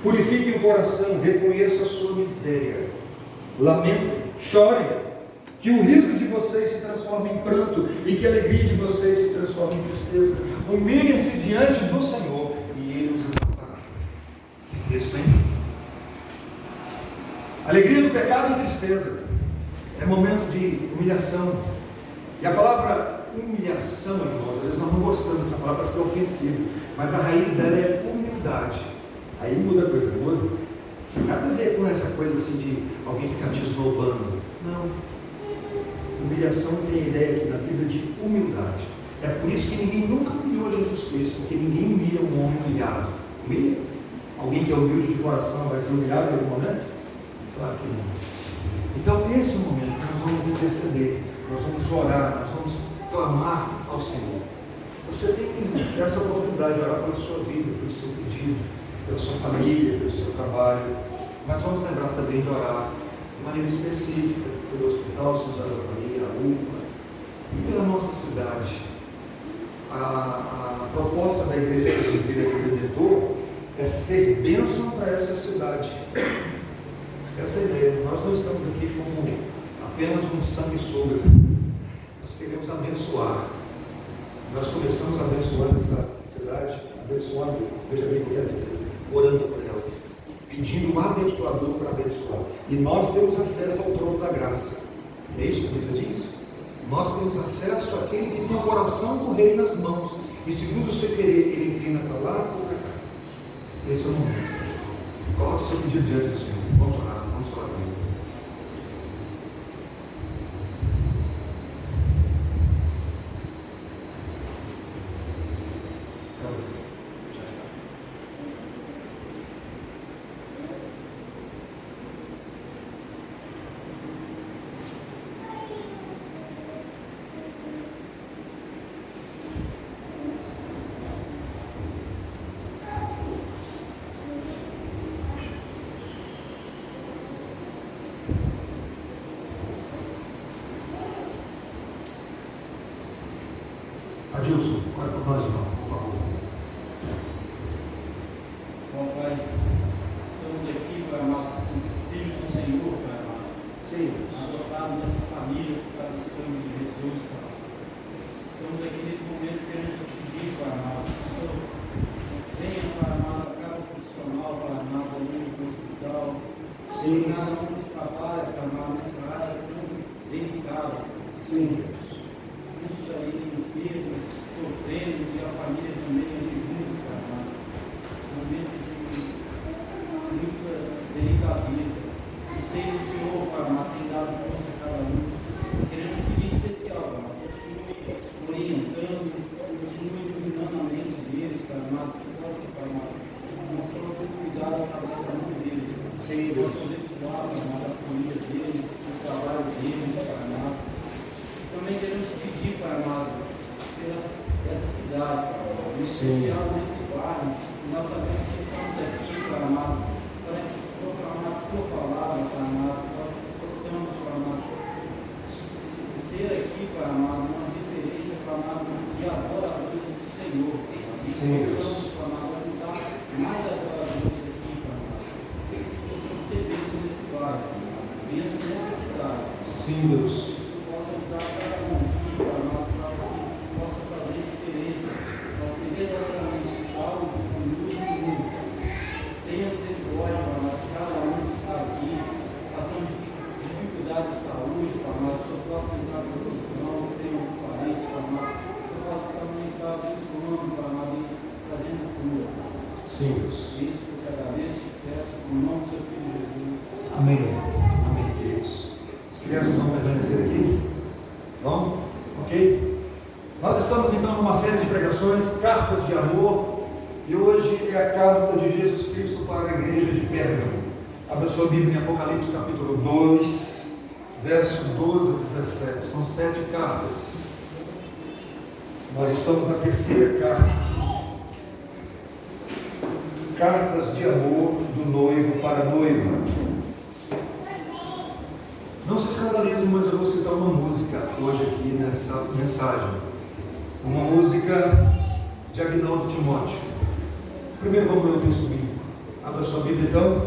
Purifiquem o coração, reconheçam a sua miséria, lamentem, chorem, que o riso de vocês se transforme em pranto e que a alegria de vocês se transforme em tristeza. Humilhem-se diante do Senhor e Ele os exaltará. Que texto, hein? Alegria do pecado e tristeza é momento de humilhação. E a palavra humilhação, irmãos, às vezes nós não gostamos dessa palavra, parece que é ofensivo, mas a raiz dela é humildade. Aí muda a coisa, muda. Nada a ver com essa coisa assim de alguém ficar te esnobando. Não. Humilhação tem a ideia aqui na Bíblia de humildade. É por isso que ninguém nunca humilhou Jesus Cristo, porque ninguém humilha um homem humilhado. Humilha? Alguém que é humilde de coração vai ser humilhado em algum momento? Claro que não. Então esse é o momento que nós vamos interceder, nós vamos orar, nós vamos clamar ao Senhor. Você tem essa oportunidade de orar pela sua vida, pelo seu pedido, pela sua família, pelo seu trabalho, mas vamos lembrar também de orar de maneira específica pelo Hospital São José da Bahia, a UPA e pela nossa cidade. A proposta da Igreja Presbiteriana do Redentor é ser bênção para essa cidade. Essa é a ideia. Nós não estamos aqui como apenas um sanguessuga. Nós queremos abençoar. Nós começamos abençoando essa cidade, abençoando, veja bem o que eu quero dizer, orando por ela, pedindo um abençoador para abençoar. E nós temos acesso ao trono da graça. É isso que a Bíblia diz? Nós temos acesso àquele que tem o coração do rei nas mãos. E segundo o seu querer, ele inclina para lá ou para cá. Esse é o momento. Coloque o seu pedido diante do Senhor. Vamos orar com ele. Adilson, ore por nós, irmão, por favor. Bom, Pai, estamos aqui, Pai amado, filhos do Senhor, Pai amado. Sim. Adotados nessa família, Pai, do Senhor de Jesus, Pai. Estamos aqui nesse momento querendo te pedir, Pai amado, que o Senhor venha, Pai amado, a casa profissional, Pai amado, ali no hospital. Sim. Cada um que trabalha, Pai amado, nessa área tão delicada. Sim. Isso aí, enfermo, sofrendo, e a família também ali junto, Pai amado. Momento de muita delicadeza. E sei que o Senhor, Pai amado, tem dado força a cada um. Querendo pedir especial, Pai amado, continue orientando, continue iluminando a mente deles, Pai amado, que possa, Pai amado, mostrando todo cuidado através da mão deles. Sim, Deus. Possa abençoar, Pai amado, a família deles, o trabalho deles, Pai amado. Também queremos pedir, Pai amado, pela essa cidade, Pai amado, em especial nesse bairro. Nós sabemos que estamos aqui, Pai amado, para proclamar a tua palavra, Pai amado, para que possamos, Pai amado, ser aqui, Pai amado, uma referência, Pai amado, de adoradores do Senhor, Pai amado. E Sim, possamos, Pai amado, ajudar mais adoradores aqui, Pai amado. Possamos ser bênçãos nesse bairro, Pai amado, bênçãos nessa cidade. Sim, Deus. Possa usar cada um aqui, Pai amado, para que possa fazer diferença, para ser verdadeiramente salvo com luz no mundo. Tenha misericórdia, Pai amado, de cada um que está aqui, passando dificuldade de saúde, Pai amado, que o Senhor possa entrar na provisão, que tenha um parente, Pai amado, que o Senhor possa também estar abençoando, Pai amado, e trazendo cura. Sim, Deus. Isso que eu te agradeço e peço, no nome do seu Filho Jesus. Amém. Amém, queridos. As crianças vão permanecer aqui? Vão? Ok? Nós estamos então numa série de pregações, cartas de amor, e hoje é a carta de Jesus Cristo para a igreja de Pérgamo. Abra sua Bíblia em Apocalipse capítulo 2, verso 12 a 17. São 7 cartas. Nós estamos na terceira carta. Cartas de amor do noivo para a noiva. Não se escandalizem, mas eu vou citar uma música hoje aqui nessa mensagem. Uma música de Aguinaldo Timóteo. Primeiro vamos ler o texto bíblico. Abra sua Bíblia então.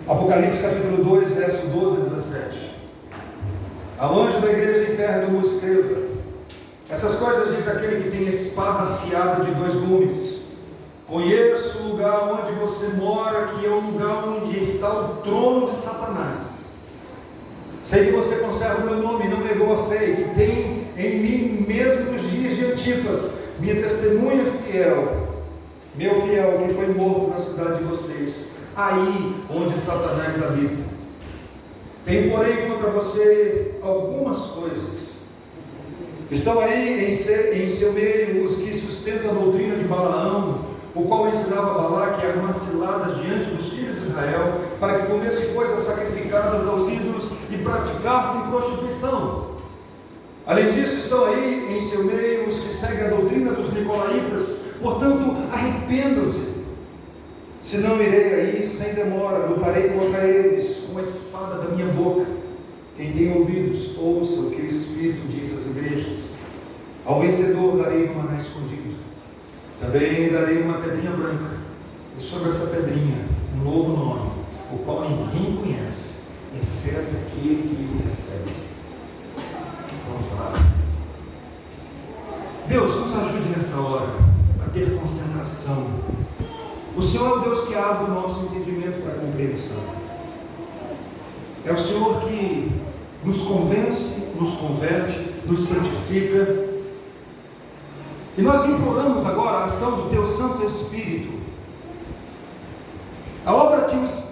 Apocalipse capítulo 2, verso 12 a 17. Ao anjo da igreja em Pérgamo escreva: essas coisas diz aquele que tem espada afiada de 2 gumes. Conheço o lugar onde você mora, que é o lugar onde está o trono de Satanás. Sei que você conserva o meu nome e não negou a fé, e que tem em mim mesmo nos dias de Antipas, minha testemunha fiel, meu fiel, que foi morto na cidade de vocês, aí onde Satanás habita. Tenho, porém, contra você algumas coisas. Estão aí em seu meio os que sustentam a doutrina de Balaão, o qual ensinava Balaque a armar ciladas diante dos filhos de Israel, para que comessem coisas sacrificadas aos ídolos e praticassem prostituição. Além disso, estão aí em seu meio os que seguem a doutrina dos nicolaítas. Portanto, arrependam-se. Se não irei aí sem demora, lutarei contra eles com a espada da minha boca. Quem tem ouvidos, ouça o que o Espírito diz às igrejas. Ao vencedor darei um maná escondido. Também lhe darei uma pedrinha branca, e sobre essa pedrinha um novo nome, o qual ninguém conhece, exceto aquele que o recebe. Vamos lá. Deus, nos ajude nessa hora a ter concentração. O Senhor é o Deus que abre o nosso entendimento para a compreensão. É o Senhor que nos convence, nos converte, nos santifica. E nós imploramos agora a ação do Teu Santo Espírito. A obra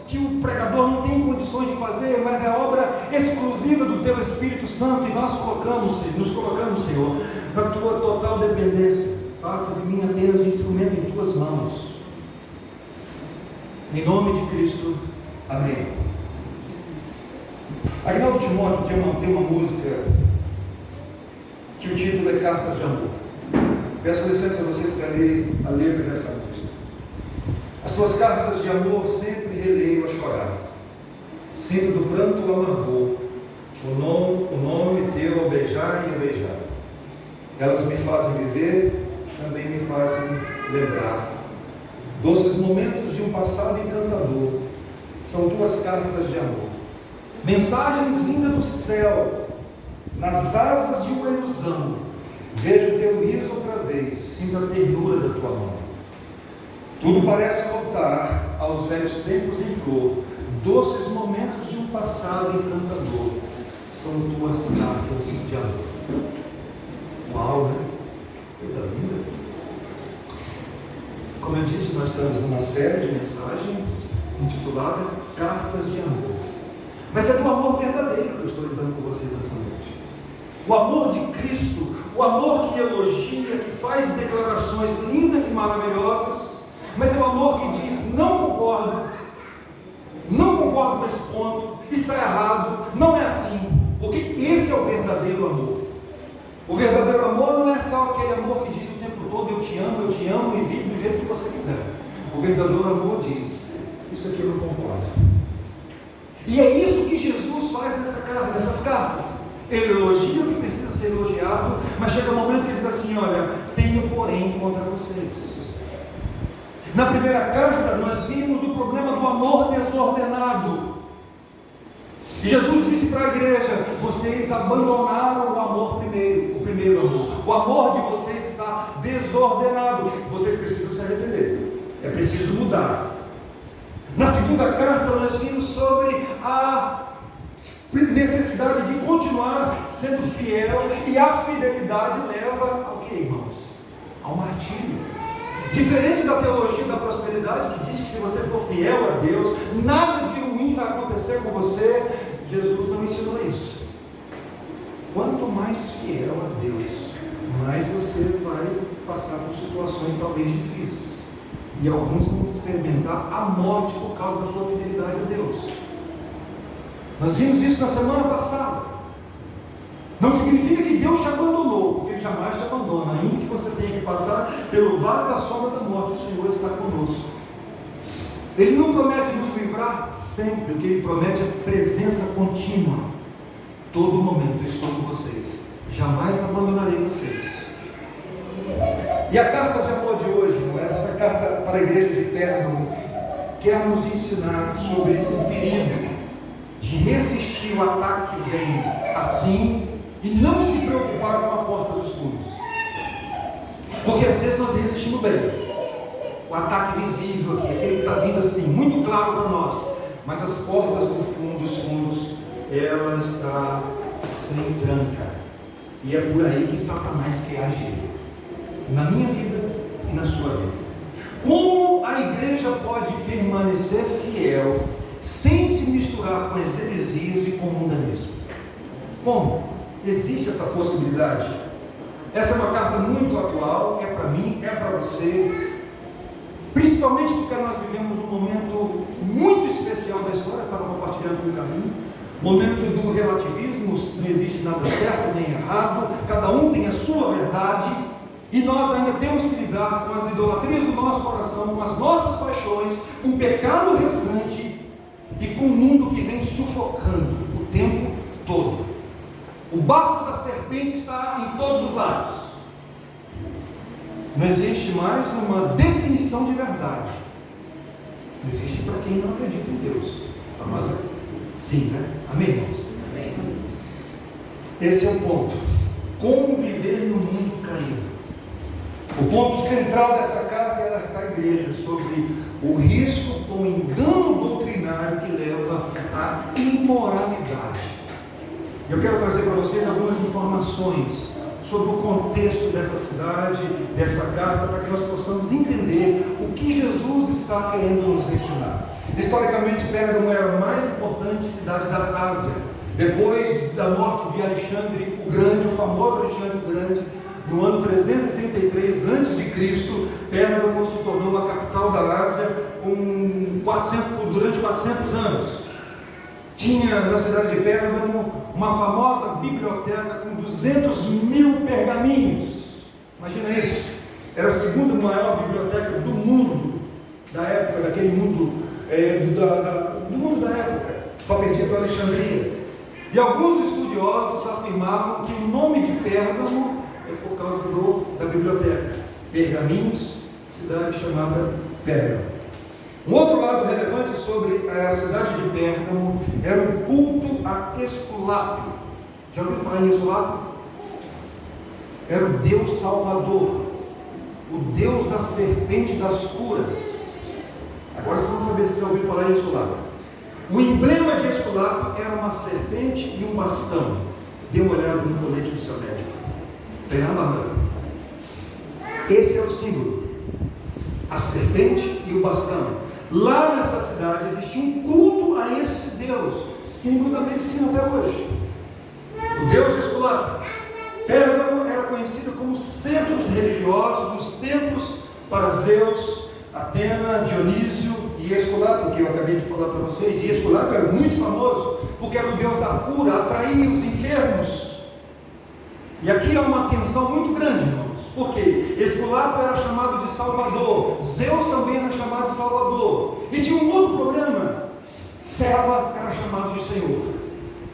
que o pregador não tem condições de fazer, mas é a obra exclusiva do Teu Espírito Santo, e nós nos colocamos, Senhor, na Tua total dependência. Faça de mim apenas instrumento em Tuas mãos. Em nome de Cristo, amém. Agnaldo Timóteo tem uma música que o título é Cartas de Amor. Peço licença a vocês para lerem a letra dessa música. As tuas cartas de amor sempre releio a chorar. Sinto do pranto o amargor, o nome teu ao beijar e a beijar. Elas me fazem viver, também me fazem lembrar. Doces momentos de um passado encantador, são tuas cartas de amor. Mensagens vindas do céu, nas asas de uma ilusão. Vejo teu riso outra vez, sinto a ternura da tua mão. Tudo parece voltar aos velhos tempos em flor. Doces momentos de um passado encantador, são tuas cartas de amor. Uau, né? Coisa linda. Como eu disse, nós estamos numa série de mensagens intitulada Cartas de Amor. Mas é do amor verdadeiro que eu estou lidando com vocês nessa noite. O amor de Cristo, o amor que elogia, que faz declarações lindas e maravilhosas, mas é o amor que diz: não concordo com esse ponto, está errado, não é assim, porque esse é o verdadeiro amor. O verdadeiro amor não é só aquele amor que diz o tempo todo: eu te amo e vive do jeito que você quiser. O verdadeiro amor diz: isso aqui eu não concordo. E é isso que Jesus faz nessas cartas. Ele elogia o que precisa ser elogiado, mas chega um momento que ele diz assim: olha, tenho porém contra vocês. Na primeira carta nós vimos o problema do amor desordenado. E Jesus disse para a igreja: vocês abandonaram o amor primeiro, o primeiro amor. O amor de vocês está desordenado. Vocês precisam se arrepender. É preciso mudar. Na segunda carta nós vimos sobre a necessidade de continuar sendo fiel, e a fidelidade leva ao que, irmãos? Ao martírio. Diferente da teologia da prosperidade, que diz que se você for fiel a Deus, nada de ruim vai acontecer com você, Jesus não ensinou isso. Quanto mais fiel a Deus, mais você vai passar por situações talvez difíceis. E alguns vão experimentar a morte por causa da sua fidelidade a Deus. Nós vimos isso na semana passada. Não significa que Deus te abandonou, porque Ele jamais te abandona. Ainda que você tenha que passar pelo vale da sombra da morte, o Senhor está conosco. Ele não promete nos livrar sempre, o que Ele promete é presença contínua. Todo momento eu estou com vocês, jamais abandonarei vocês. E a carta de amor de hoje, essa carta para a igreja de Pérgamo quer nos ensinar sobre o perigo de resistir ao ataque que vem assim e não se preocupar com a porta dos fundos. Porque às vezes nós resistimos bem. O ataque visível aqui, aquele que está vindo assim, muito claro para nós, mas as portas do fundo, dos fundos, ela está sem tranca. E é por aí que Satanás quer agir, na minha vida e na sua vida. Como a igreja pode permanecer fiel sem se misturar com as heresias e com o mundanismo? Como? Existe essa possibilidade? Essa é uma carta muito atual, é para mim, é para você, principalmente porque nós vivemos um momento muito especial da história. Estava compartilhando no caminho, momento do relativismo, não existe nada certo nem errado, cada um tem a sua verdade, e nós ainda temos que lidar com as idolatrias do nosso coração, com as nossas paixões, com o pecado restante e com o mundo que vem sufocando o tempo todo. O bafo da serpente está em todos os lados. Não existe mais uma definição de verdade. Não existe para quem não acredita em Deus. Para nós, sim, né? Amém, irmãos? Amém. Esse é o ponto. Como viver no mundo caído? O ponto central dessa carta é da igreja sobre o risco do engano doutrinário que leva à imoralidade. Eu quero trazer para vocês algumas informações sobre o contexto dessa cidade, dessa carta, para que nós possamos entender o que Jesus está querendo nos ensinar. Historicamente, Pérgamo era a mais importante cidade da Ásia. Depois da morte de Alexandre o Grande, o famoso Alexandre o Grande, no ano 333 a.C., Pérgamo se tornou a capital da Ásia durante 400 anos. Tinha na cidade de Pérgamo uma famosa biblioteca com 200 mil pergaminhos. Imagina isso. Era a segunda maior biblioteca do mundo, da época, daquele mundo, do mundo da época. Só perdia para Alexandria. E alguns estudiosos afirmavam que o nome de Pérgamo é por causa da biblioteca. Pergaminhos, cidade chamada Pérgamo. Um outro lado relevante sobre a cidade de Pérgamo era o culto a Esculápio. Já ouviu falar em Esculápio? Era o Deus Salvador, o Deus da serpente das curas. Agora vocês vão saber se já ouviu falar em Esculápio. O emblema de Esculápio era uma serpente e um bastão. Dê uma olhada no colete do seu médico. Tem nada a ver. Esse é o símbolo. A serpente e o bastão. Lá nessa cidade existia um culto a esse Deus, símbolo da medicina até hoje. O Deus Esculápio. Pérgamo era conhecido como centros religiosos dos templos para Zeus, Atena, Dionísio e Esculápio, que eu acabei de falar para vocês. E Esculápio era muito famoso porque era o Deus da cura, atraía os enfermos. E aqui há uma tensão muito grande, irmãos. Por quê? Esculápio era chamado de Salvador, Zeus também era chamado de Salvador, e tinha um outro problema: César era chamado de Senhor.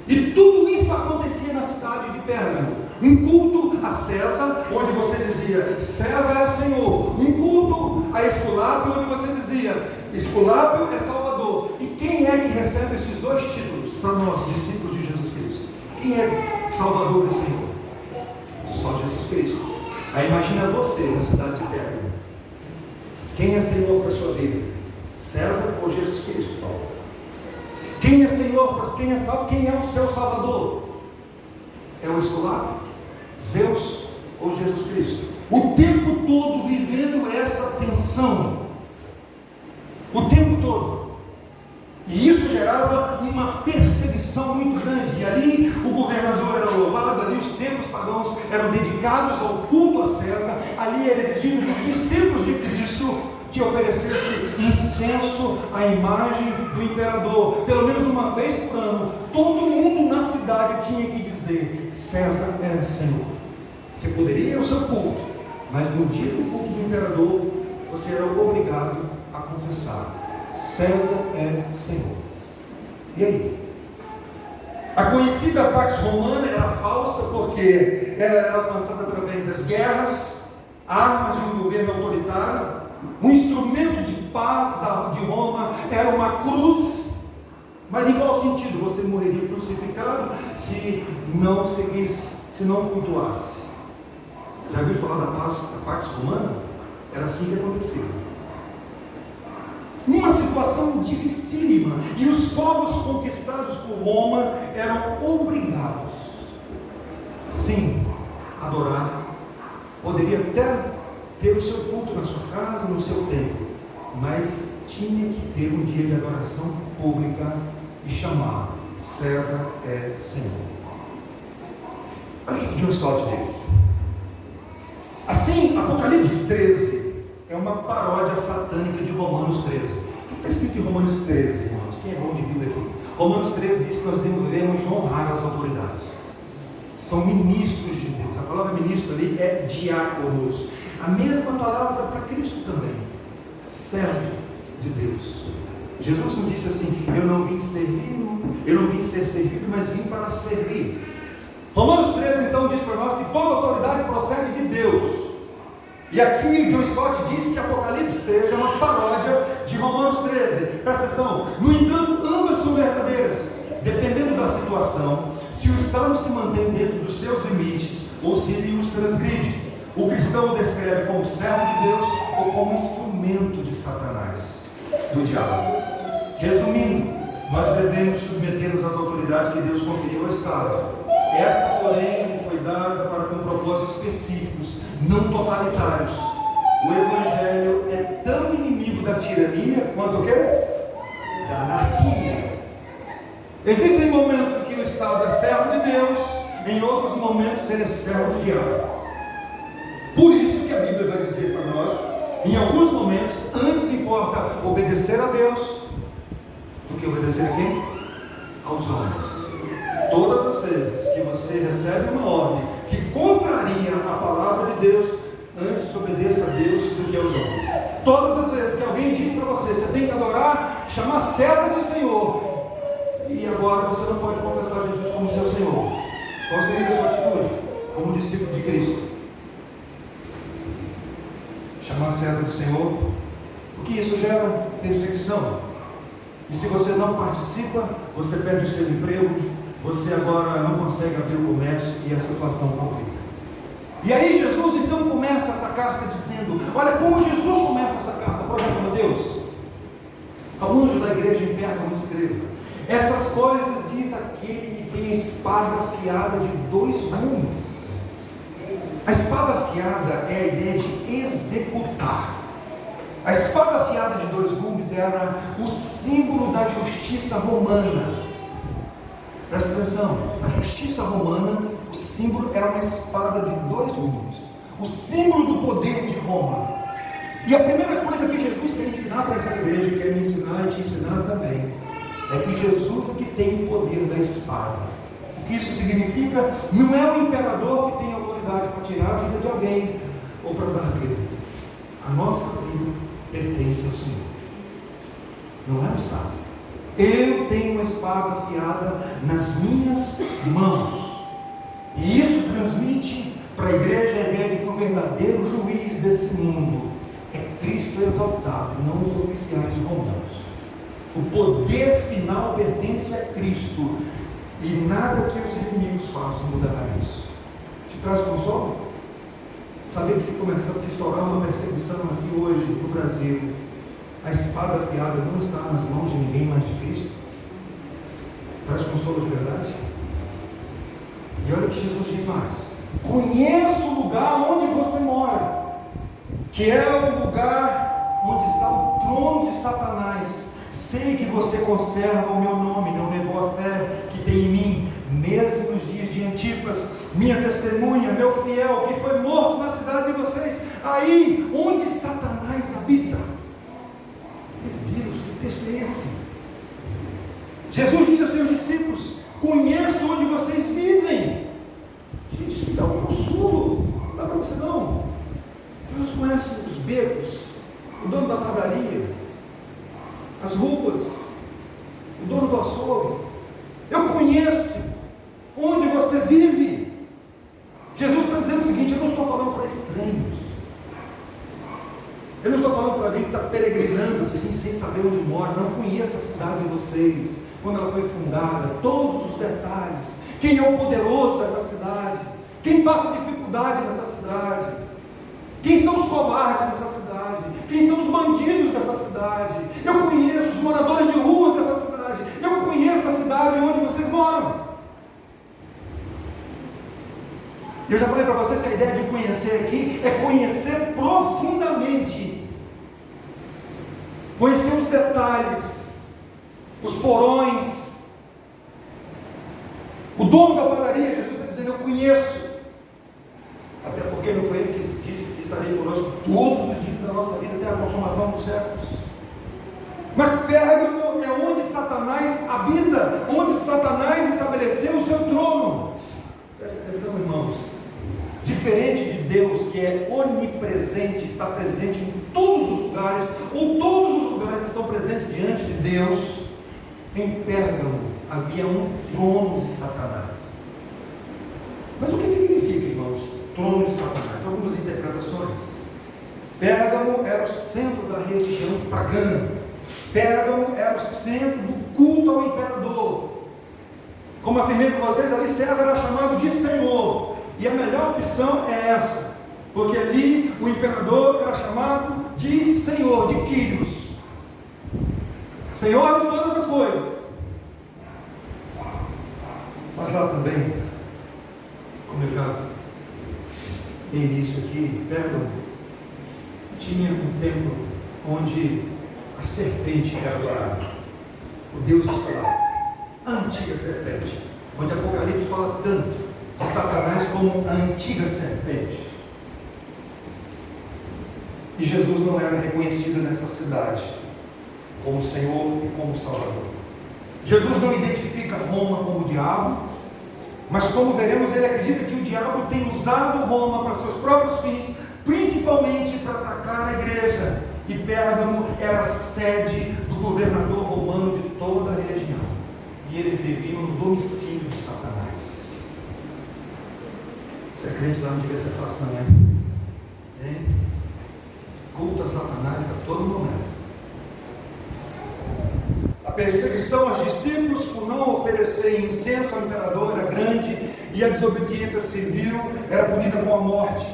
E tudo isso acontecia na cidade de Pérgamo. Um culto a César, onde você dizia César é Senhor. Um culto a Esculápio, onde você dizia Esculápio é Salvador. E quem é que recebe esses dois títulos para nós, discípulos de Jesus Cristo? Quem é Salvador e Senhor? Só Jesus Cristo. Aí imagina você na cidade de Pérgamo. Quem é Senhor para a sua vida? César ou Jesus Cristo, Paulo? Quem é Senhor, quem é salvo, quem é o seu Salvador? É o Esculápio, Zeus ou Jesus Cristo? O tempo todo vivendo essa tensão. O tempo todo. E isso gerava uma perseguição muito grande. E ali o governador era louvado, ali os templos pagãos eram dedicados ao culto a César, ali era exigido dos discípulos de Cristo que oferecesse incenso à imagem do imperador. Pelo menos uma vez por ano, todo mundo na cidade tinha que dizer: César é Senhor. Você poderia ir ao seu culto, mas no dia do culto do imperador, você era obrigado a confessar: César é Senhor. E aí? A conhecida Pax Romana era falsa porque ela era alcançada através das guerras, armas de um governo autoritário, um instrumento paz de Roma era uma cruz. Mas em qual sentido? Você morreria crucificado se não seguisse, se não cultuasse. Já ouviu falar da Pax Romana? Era assim que acontecia. Uma situação dificílima, e os povos conquistados por Roma eram obrigados, sim, a adorar. Poderia até ter o seu culto na sua casa, no seu templo, mas tinha que ter um dia de adoração pública e chamar: César é Senhor. Olha o que John Stott diz. Assim, Apocalipse 13 é uma paródia satânica de Romanos 13. O que está escrito em Romanos 13, irmãos? Quem é bom de Bíblia aqui? Romanos 13 diz que nós devemos honrar as autoridades. São ministros de Deus. A palavra ministro ali é diáconos. A mesma palavra para Cristo também. Servo de Deus. Jesus não disse assim: eu não vim ser servido, mas vim para servir. Romanos 13 então diz para nós que toda autoridade procede de Deus. E aqui John Stott diz que Apocalipse 13 é uma paródia de Romanos 13. Presta atenção. No entanto, ambas são verdadeiras, dependendo da situação, se o Estado se mantém dentro dos seus limites ou se ele os transgride. O cristão o descreve como servo de Deus ou como instrumento de Satanás, do diabo. Resumindo, nós devemos submeter-nos às autoridades que Deus conferiu ao Estado. Essa, porém, foi dada para com propósitos específicos, não totalitários. O Evangelho é tão inimigo da tirania quanto o quê? Da anarquia. Existem momentos em que o Estado é servo de Deus, em outros momentos ele é servo do diabo. Por isso que a Bíblia vai dizer para nós, em alguns momentos, antes importa obedecer a Deus do que obedecer a quem? Aos homens. Todas as vezes que você recebe uma ordem que contraria a palavra de Deus, antes obedeça a Deus do que aos homens. Todas as vezes que alguém diz para você: você tem que adorar, chamar César de Senhor, e agora você não pode confessar Jesus como seu Senhor, qual seria a sua atitude como discípulo de Cristo? Chamar César de Senhor, porque isso gera perseguição. E se você não participa, você perde o seu emprego, você agora não consegue abrir o comércio e a situação complica. E aí Jesus então começa essa carta dizendo: olha como Jesus começa essa carta, projetando a Deus. Ao anjo da igreja em Pérgamo escreva: essas coisas diz aquele que tem a espada afiada de 2 gumes. A espada afiada é a ideia de executar. A espada afiada de 2 gumes era o símbolo da justiça romana. Presta atenção, a justiça romana, o símbolo era uma espada de 2 gumes, o símbolo do poder de Roma. E a primeira coisa que Jesus quer ensinar para essa igreja, quer me ensinar e te ensinar também, é que Jesus é que tem o poder da espada. O que isso significa? Não é o imperador que tem autoridade para tirar a vida de alguém ou para dar vida. A nossa vida pertence ao Senhor, não é o Estado. Eu tenho uma espada afiada nas minhas mãos. E isso transmite para a igreja a ideia de que o verdadeiro juiz desse mundo é Cristo exaltado, não os oficiais romanos. O poder final pertence a Cristo, e nada que os inimigos façam mudará isso. Te traz consolo? Saber que se começar a se estourar uma perseguição aqui hoje no Brasil, a espada afiada não está nas mãos de ninguém mais de Cristo? Traz consolo de verdade? E olha o que Jesus diz mais: conheço o lugar onde você mora, que é o lugar onde está o trono de Satanás. Sei que você conserva o meu nome, não negou a fé que tem em mim, mesmo nos dias de Antipas, minha testemunha, meu fiel, que foi morto na cidade de vocês, aí onde Satanás habita. Meu Deus, que texto é esse? Jesus diz aos seus discípulos: conheço onde vocês vivem. Gente, isso me dá um consolo. Não dá para você não. Jesus conhece os becos, o dono da padaria, as ruas, o dono do açougue. Eu conheço onde você vive. Jesus está dizendo o seguinte: eu não estou falando para estranhos, eu não estou falando falando para alguém que está peregrinando assim, sem saber onde mora, não conheço a cidade de vocês, quando ela foi fundada, todos os detalhes, quem é o poderoso dessa cidade, quem passa dificuldade nessa cidade, quem são os covardes dessa cidade, quem são os bandidos dessa cidade, eu conheço os moradores de rua dessa cidade, eu conheço a cidade onde vocês moram. Eu já falei para vocês que a ideia de conhecer aqui é conhecer profundamente, conhecer os detalhes, os porões. O dono da padaria, Jesus está dizendo, eu conheço, até porque não foi ele que disse que estaria conosco todos os dias da nossa vida até a consumação dos séculos. Mas Pérgamo é onde Satanás habita, onde Satanás estabeleceu o seu trono. Presta atenção, irmãos. Diferente de Deus, que é onipresente, está presente em todos os lugares, ou todos os lugares estão presentes diante de Deus, em Pérgamo havia um trono de Satanás. Mas o que significa, irmãos, trono de Satanás? Algumas interpretações. Pérgamo era o centro da religião pagã. Pérgamo era o centro do culto ao imperador. Como afirmei para vocês, ali César era chamado de Senhor. E a melhor opção é essa, porque ali o imperador era chamado de Senhor, de Quírios, Senhor de todas as coisas. Mas lá também, como eu já dei início aqui, Pérgamo tinha um templo onde a serpente era adorada, o Deus escalado, a antiga serpente, onde Apocalipse fala tanto de Satanás como a antiga serpente. E Jesus não era reconhecido nessa cidade como Senhor e como Salvador. Jesus não identifica Roma como o diabo, mas como veremos, ele acredita que o diabo tem usado Roma para seus próprios fins, principalmente para atacar a igreja. E Pérgamo era a sede do governador romano de toda a região, e eles viviam no domicílio de Satanás. Ser crente lá não devia ser fácil, não é? Hein? Culto a Satanás a todo momento. A perseguição aos discípulos por não oferecer incenso ao imperador era grande, e a desobediência civil era punida com a morte.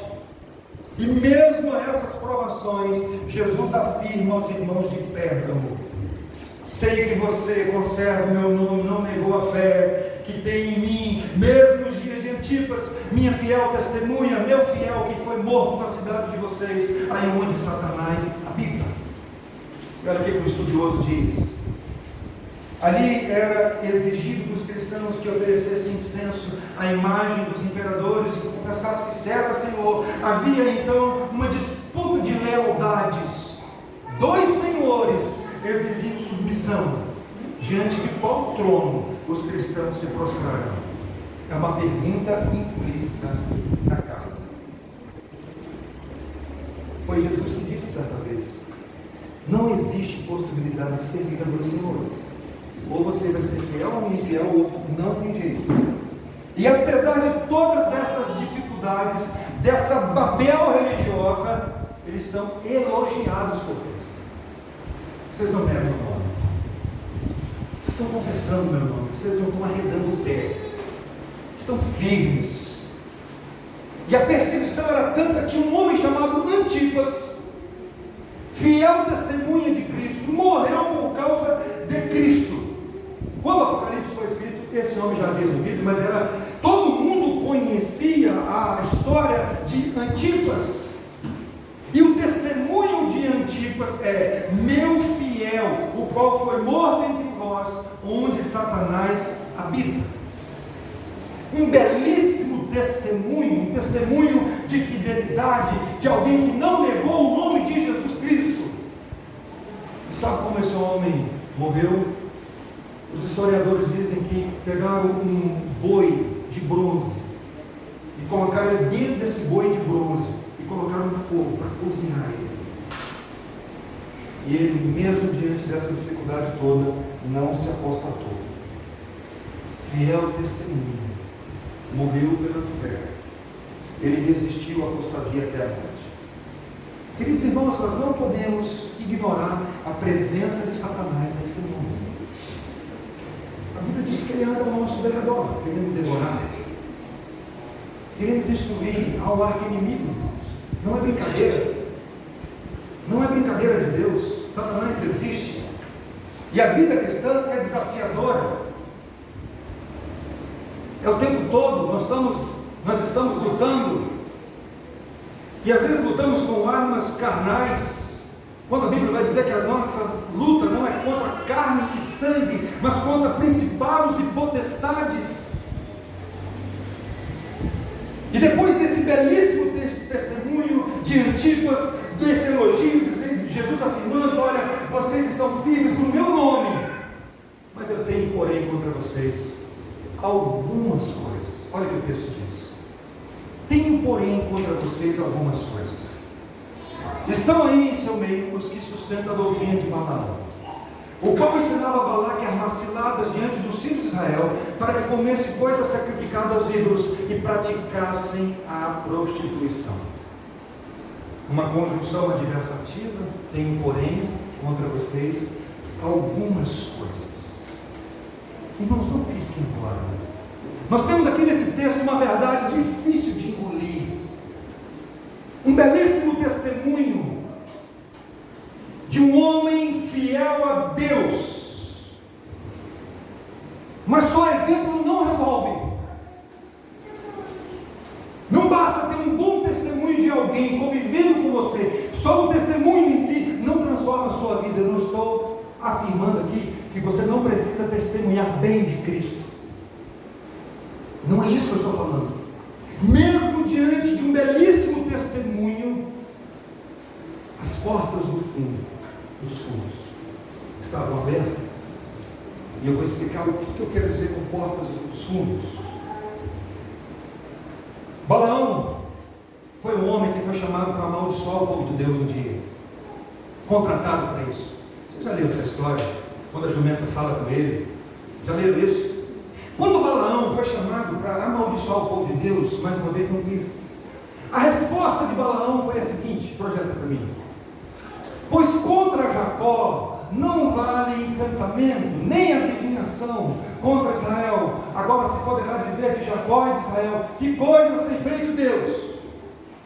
E mesmo essas provações, Jesus afirma aos irmãos de Pérgamo: sei que você conserva o meu nome, não negou a fé que tem em mim, mesmo nos dias de Antipas, minha fiel testemunha, meu fiel que foi morto na cidade de vocês, aí onde Satanás habita. E olha o que o estudioso diz. Ali era exigido dos cristãos que oferecessem incenso à imagem dos imperadores e confessassem que César é Senhor. Havia então uma disputa de lealdades. Dois senhores exigiam submissão. Diante de qual trono os cristãos se prostrarão? É uma pergunta implícita na carta. Foi Jesus que disse certa vez: não existe possibilidade de servir a dois senhores. Ou você vai ser fiel ou infiel, ou não tem jeito. E apesar de todas essas dificuldades, dessa Babel religiosa, eles são elogiados por Cristo. Vocês não negam meu nome, vocês estão confessando meu nome, vocês não estão arredando o pé, estão firmes. E a perseguição era tanta que um homem chamado Antipas, fiel testemunha de Cristo, morreu por causa de Cristo. Quando o Apocalipse foi escrito, esse homem já havia morrido, mas todo mundo conhecia a história de Antipas. E o testemunho de Antipas é: meu fiel, o qual foi morto entre vós, onde Satanás habita. Um belíssimo testemunho, um testemunho de fidelidade, de alguém que não negou o nome de Jesus Cristo. E sabe como esse homem morreu? Os historiadores dizem que pegaram um boi de bronze e colocaram ele dentro desse boi de bronze e colocaram no fogo para cozinhar ele. E ele, mesmo diante dessa dificuldade toda, não se apostatou. Fiel testemunho, morreu pela fé. Ele resistiu à apostasia até a morte. Queridos irmãos, nós não podemos ignorar a presença de Satanás nesse mundo. A Bíblia diz que ele anda ao nosso derredor, querendo devorar, querendo destruir ao arqui-inimigo. Não é brincadeira. Não é brincadeira de Deus. Satanás existe. E a vida cristã é desafiadora. É o tempo todo, nós estamos lutando. E às vezes lutamos com armas carnais, quando a Bíblia vai dizer que a nossa luta não é contra carne e sangue, mas contra principados e potestades. E depois desse belíssimo testemunho de Antipas, desse elogio de Jesus afirmando: olha, vocês estão firmes no meu nome, mas eu tenho porém contra vocês algumas coisas. Olha o que o texto diz: tenho porém contra vocês algumas coisas. Estão aí em seu meio os que sustentam a doutrina de Balaão, o qual ensinava a Balaque a armar ciladas diante dos filhos de Israel, para que comessem coisas sacrificadas aos ídolos e praticassem a prostituição. Uma conjunção adversativa: tenho porém contra vocês algumas coisas. Irmãos, não pisquem agora. Nós temos aqui nesse texto uma verdade difícil de engolir, um belíssimo testemunho de um homem fiel a Deus, mas só exemplo não resolve. Não basta ter um bom testemunho de alguém convivendo com você, só o testemunho em si não transforma a sua vida. Eu não estou afirmando aqui que você não precisa testemunhar bem de Cristo. Não é isso que eu estou falando. Mesmo diante de um belíssimo testemunho, as portas do fundo, dos fundos, estavam abertas. E eu vou explicar o que eu quero dizer com portas dos fundos. Balaão foi um homem que foi chamado para amaldiçoar o povo de Deus um dia, contratado para isso. Você já leu essa história? Quando a jumenta fala com ele, já leram isso? Quando Balaão foi chamado para amaldiçoar o povo de Deus, mais uma vez não quis. A resposta de Balaão foi a seguinte: projeta para mim. Pois contra Jacó não vale encantamento, nem adivinhação contra Israel. Agora se poderá dizer de Jacó e de Israel: que coisas tem feito Deus?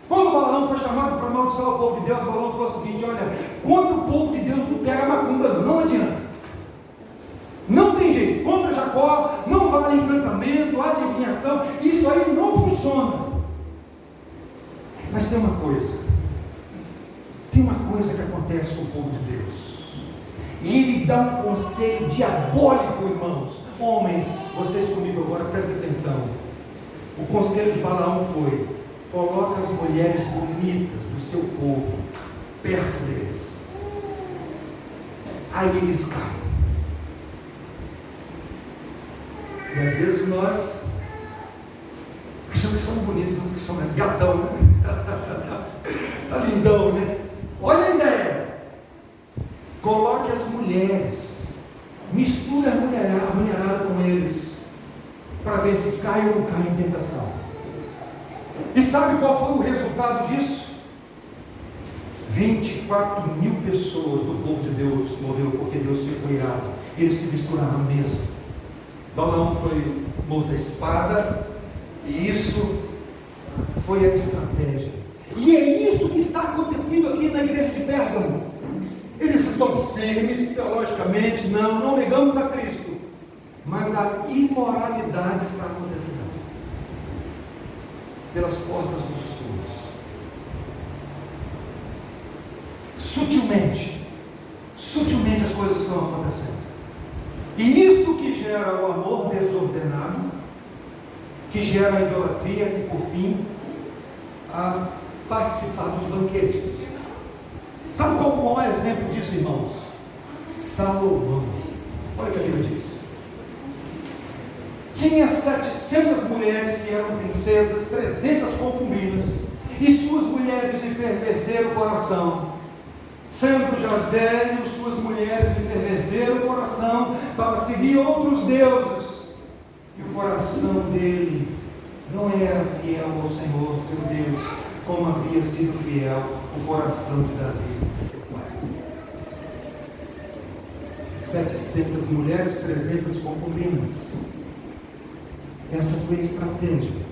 Quando Balaão foi chamado para amaldiçoar o povo de Deus, Balaão falou o seguinte: olha, contra o povo de Deus não pega macumba, não adianta. Não tem jeito. Contra Jacó não vale encantamento, adivinhação, isso aí não funciona. Mas tem uma coisa que acontece com o povo de Deus, e ele dá um conselho diabólico, irmãos. Homens, vocês comigo agora, prestem atenção. O conselho de Balaão foi: coloca as mulheres bonitas do seu povo perto deles, aí eles caem. E às vezes nós achamos que somos bonitos, que somos gatão, né? Tá lindão, né? Olha a ideia. Coloque as mulheres, misture a mulherada com eles, para ver se cai ou não cai em tentação. E sabe qual foi o resultado disso? 24 mil pessoas do povo de Deus morreu porque Deus ficou irado. Eles se misturaram mesmo. Balaão foi morto à espada, e isso foi a estratégia. E é isso que está acontecendo aqui na igreja de Pérgamo. Eles estão firmes teologicamente, não negamos a Cristo, mas a imoralidade está acontecendo pelas portas dos fundos. Sutilmente as coisas estão acontecendo. E isso que gera o amor desordenado, que gera a idolatria e, por fim, a participar dos banquetes. Sabe qual é o maior exemplo disso, irmãos? Salomão. Olha o que a Bíblia diz. Tinha 700 mulheres que eram princesas, 300 concubinas, e suas mulheres lhe perverteram o coração. Sendo já velho, suas mulheres lhe perverteram o coração para seguir outros deuses, e o coração dele não era fiel ao Senhor, seu Deus, como havia sido fiel o coração de Davi, seu pai. 700 mulheres, 300 concubinas. Essa foi a estratégia.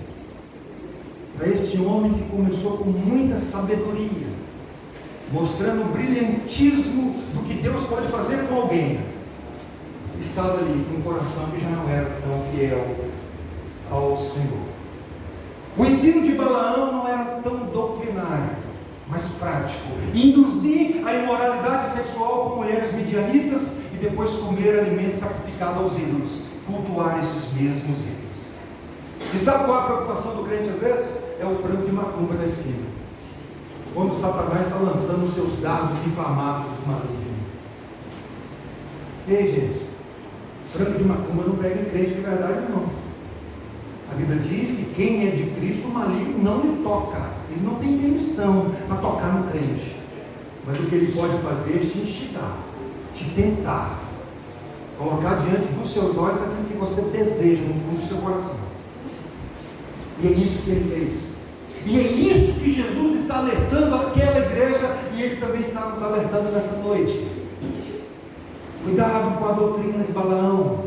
Para este homem que começou com muita sabedoria, mostrando o brilhantismo do que Deus pode fazer com alguém, estava ali com um coração que já não era tão fiel ao Senhor. O ensino de Balaão não era tão doutrinário, mas prático. Induzir a imoralidade sexual com mulheres midianitas e depois comer alimento sacrificado aos ídolos, cultuar esses mesmos ídolos. E sabe qual é a preocupação do crente às vezes? É o frango de macumba na esquina, quando Satanás está lançando os seus dardos inflamados do maligno. Ei, gente, frango de macumba não pega em crente de verdade, não. A Bíblia diz que quem é de Cristo, o maligno não lhe toca. Ele não tem permissão para tocar no crente. Mas o que ele pode fazer é te instigar, te tentar, colocar diante dos seus olhos aquilo que você deseja no fundo do seu coração. E é isso que ele fez. E é isso que Jesus está alertando aquela igreja, e ele também está nos alertando nessa noite. Cuidado com a doutrina de Balaão.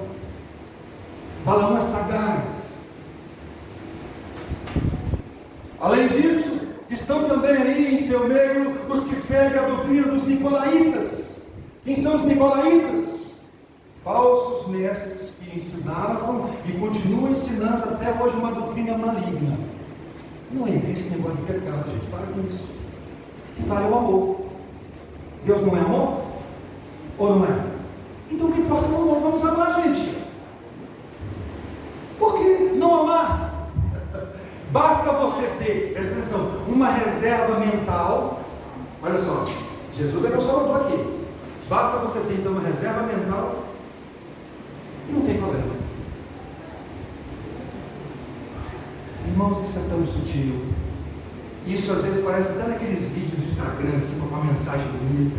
Balaão é sagaz. Além disso, estão também aí em seu meio os que seguem a doutrina dos nicolaítas. Quem são os nicolaítas? Falsos mestres que ensinavam e continuam ensinando até hoje uma doutrina maligna. Não existe negócio de pecado, gente, para com isso. Que vale o amor. Deus não é amor? Ou não é? Então o que importa é o amor, vamos amar, gente. Por que não amar? Basta você ter, presta atenção, uma reserva mental. Olha só, Jesus é meu salvador aqui. Basta você ter então uma reserva mental e não tem problema. Irmãos, isso é tão sutil. Isso às vezes parece até naqueles vídeos de Instagram, assim, com uma mensagem bonita.